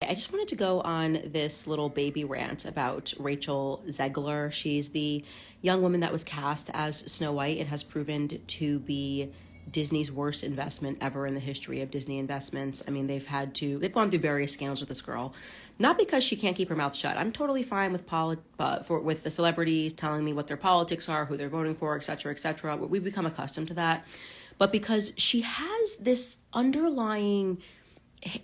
I just wanted to go on this little baby rant about Rachel Zegler. She's the young woman that was cast as Snow White and has proven to be Disney's worst investment ever in the history of Disney investments. I mean, they've gone through various scandals with this girl, not because she can't keep her mouth shut. I'm totally fine with with the celebrities telling me what their politics are, who they're voting for, et cetera, et cetera. We've become accustomed to that. But because she has this underlying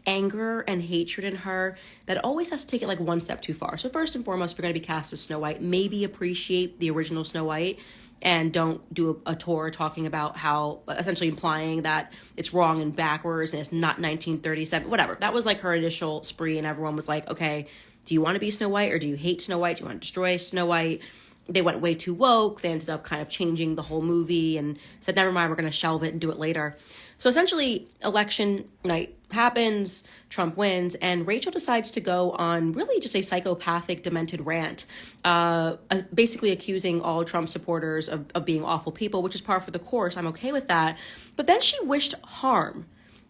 anger and hatred in her that always has to take it like one step too far. So first and foremost, if you're going to be cast as Snow White, maybe appreciate the original Snow White and don't do a tour talking about how, essentially implying that it's wrong and backwards and it's not 1937, whatever. That was like her initial spree, and everyone was like, okay, do you want to be Snow White or do you hate Snow White? Do you want to destroy Snow White? They went way too woke. They ended up kind of changing the whole movie and said, never mind, we're going to shelve it and do it later. So essentially, election night happens, Trump wins, and Rachel decides to go on really just a psychopathic, demented rant, basically accusing all Trump supporters of being awful people, which is par for the course. I'm okay with that. But then she wished harm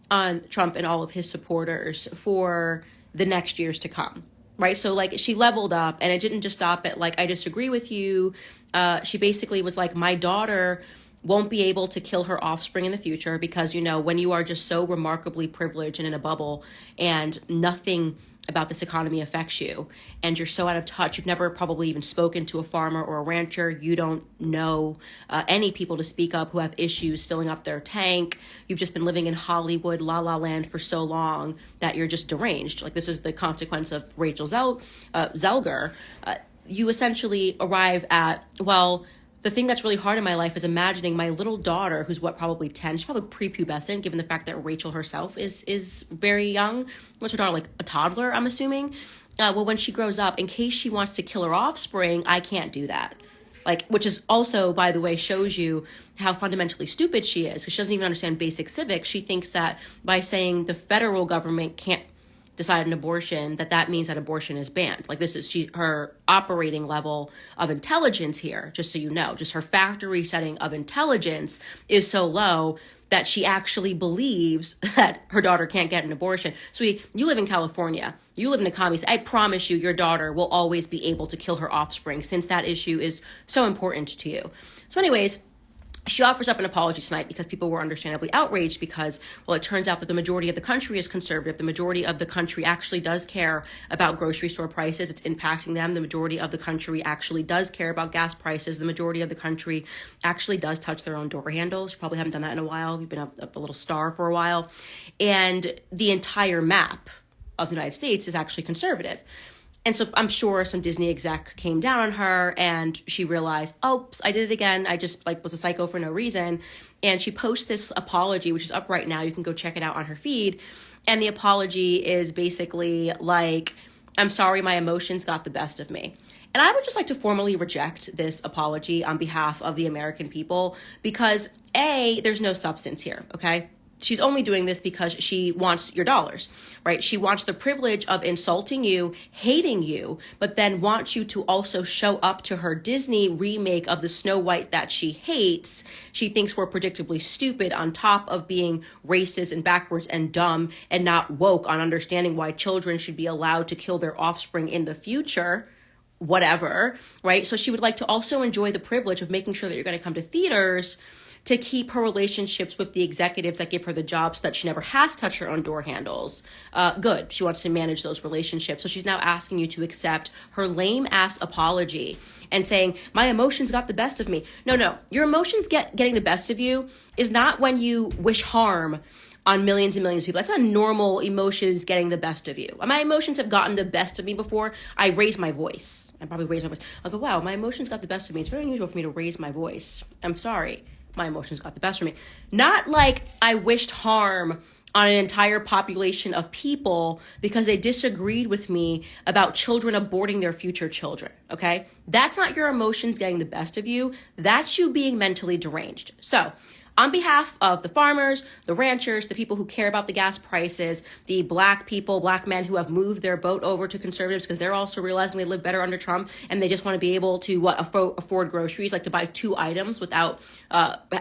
on Trump and all of his supporters for the next years to come. Right. So like she leveled up, and it didn't just stop at like, I disagree with you. She basically was like, my daughter won't be able to kill her offspring in the future because, you know, when you are just so remarkably privileged and in a bubble and nothing about this economy affects you and you're so out of touch, you've never probably even spoken to a farmer or a rancher, you don't know any people to speak up who have issues filling up their tank, you've just been living in Hollywood la la land for so long that you're just deranged. Like, this is the consequence of Rachel Zelger. You essentially arrive at, well, the thing that's really hard in my life is imagining my little daughter, who's probably 10, she's probably prepubescent, given the fact that Rachel herself is very young. What's her daughter, like a toddler, I'm assuming? Well, when she grows up, in case she wants to kill her offspring, I can't do that. Like, which is also, by the way, shows you how fundamentally stupid she is, because she doesn't even understand basic civics. She thinks that by saying the federal government can't decide an abortion, that means that abortion is banned. Like, this is her operating level of intelligence here, just so you know. Just her factory setting of intelligence is so low that she actually believes that her daughter can't get an abortion. So you live in California. You live in a commie state. I promise you, your daughter will always be able to kill her offspring, since that issue is so important to you. So anyways, she offers up an apology tonight because people were understandably outraged because, well, it turns out that the majority of the country is conservative. The majority of the country actually does care about grocery store prices. It's impacting them. The majority of the country actually does care about gas prices. The majority of the country actually does touch their own door handles. You probably haven't done that in a while. You've been a little star for a while. And the entire map of the United States is actually conservative. And so I'm sure some Disney exec came down on her and she realized, oops, I did it again. I just was a psycho for no reason. And she posts this apology, which is up right now. You can go check it out on her feed. And the apology is basically like, I'm sorry, my emotions got the best of me. And I would just like to formally reject this apology on behalf of the American people because, A, there's no substance here, okay? She's only doing this because she wants your dollars, right? She wants the privilege of insulting you, hating you, but then wants you to also show up to her Disney remake of the Snow White that she hates. She thinks we're predictably stupid on top of being racist and backwards and dumb and not woke on understanding why children should be allowed to kill their offspring in the future. Whatever, right? So she would like to also enjoy the privilege of making sure that you're going to come to theaters to keep her relationships with the executives that give her the job so that she never has to touch her own door handles. Good. She wants to manage those relationships. So she's now asking you to accept her lame ass apology and saying, my emotions got the best of me. No. Your emotions getting the best of you is not when you wish harm on millions and millions of people. That's not normal emotions getting the best of you. My emotions have gotten the best of me before. I raise my voice. I probably raise my voice. I'll go, wow, my emotions got the best of me. It's very unusual for me to raise my voice. I'm sorry. My emotions got the best of me. Not like I wished harm on an entire population of people because they disagreed with me about children aborting their future children, okay? That's not your emotions getting the best of you. That's you being mentally deranged. So on behalf of the farmers, the ranchers, the people who care about the gas prices, the black people, black men who have moved their boat over to conservatives because they're also realizing they live better under Trump and they just want to be able to afford groceries, like to buy 2 items without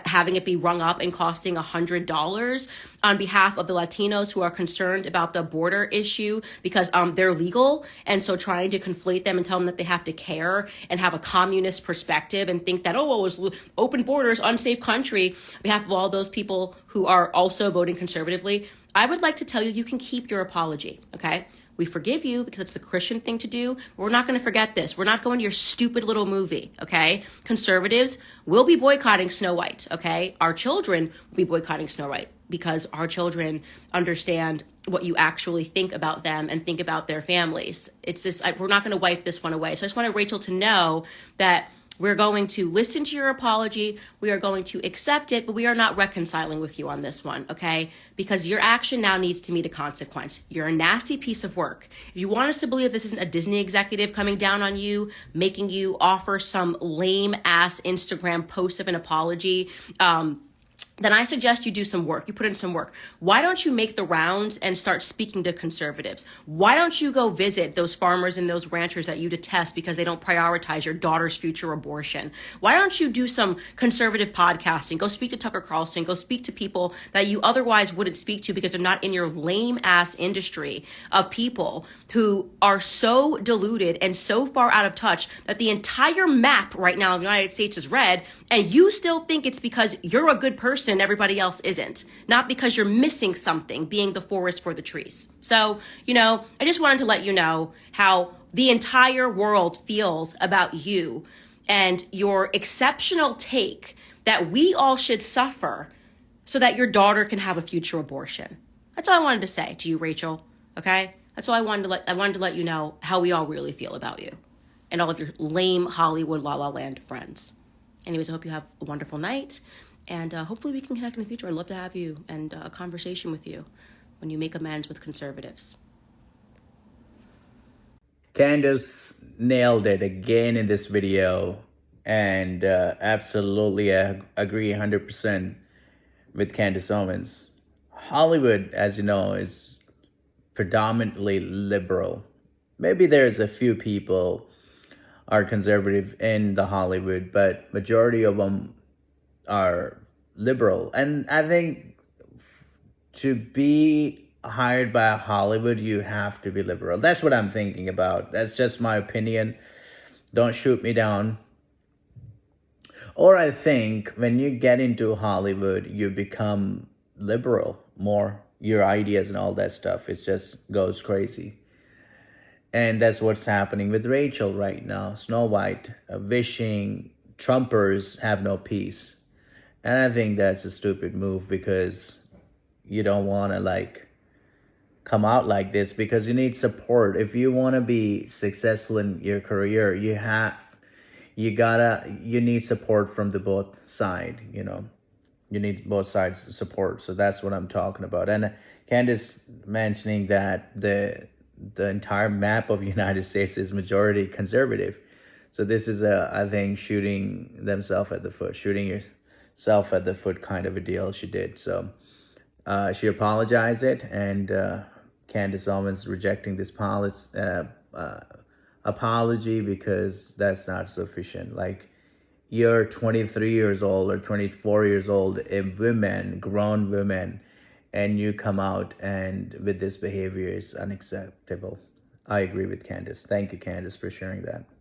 having it be rung up and costing $100. On behalf of the Latinos who are concerned about the border issue because they're legal, and so trying to conflate them and tell them that they have to care and have a communist perspective and think that, oh, well, it was open borders, unsafe country. On behalf of all those people who are also voting conservatively, I would like to tell you, you can keep your apology, okay? We forgive you because it's the Christian thing to do. We're not going to forget this. We're not going to your stupid little movie, okay? Conservatives will be boycotting Snow White, okay? Our children will be boycotting Snow White because our children understand what you actually think about them and think about their families. It's this, we're not going to wipe this one away. So I just wanted Rachel to know that we're going to listen to your apology. We are going to accept it, but we are not reconciling with you on this one, okay? Because your action now needs to meet a consequence. You're a nasty piece of work. If you want us to believe this isn't a Disney executive coming down on you, making you offer some lame ass Instagram post of an apology, then I suggest you do some work. You put in some work. Why don't you make the rounds and start speaking to conservatives? Why don't you go visit those farmers and those ranchers that you detest because they don't prioritize your daughter's future abortion? Why don't you do some conservative podcasting? Go speak to Tucker Carlson. Go speak to people that you otherwise wouldn't speak to because they're not in your lame ass industry of people who are so deluded and so far out of touch that the entire map right now of the United States is red, and you still think it's because you're a good person and everybody else isn't, not because you're missing something, being the forest for the trees. So, I just wanted to let you know how the entire world feels about you and your exceptional take that we all should suffer so that your daughter can have a future abortion. That's all I wanted to say to you, Rachel. Okay? That's all I wanted to let you know how we all really feel about you and all of your lame Hollywood La La Land friends. Anyways, I hope you have a wonderful night. And hopefully we can connect in the future. I'd love to have you and a conversation with you when you make amends with conservatives. Candace nailed it again in this video. And absolutely, I agree 100% with Candace Owens. Hollywood, as you know, is predominantly liberal. Maybe there's a few people are conservative in the Hollywood, but majority of them are liberal. And I think to be hired by Hollywood, you have to be liberal. That's what I'm thinking about. That's just my opinion. Don't shoot me down. Or I think when you get into Hollywood, you become liberal more. Your ideas and all that stuff, it just goes crazy. And that's what's happening with Rachel right now. Snow White, wishing Trumpers have no peace. And I think that's a stupid move because you don't want to come out like this because you need support. If you want to be successful in your career, you need support from the both side, You need both sides support. So that's what I'm talking about. And Candace mentioning that the entire map of the United States is majority conservative. So this is I think shooting themselves at the foot, shooting yourself at the foot kind of a deal she did. So she apologized it, and Candace Owens rejecting this apology because that's not sufficient. You're 23 years old or 24 years old, a woman, grown woman, and you come out and with this behavior is unacceptable. I agree with Candace. Thank you, Candace, for sharing that.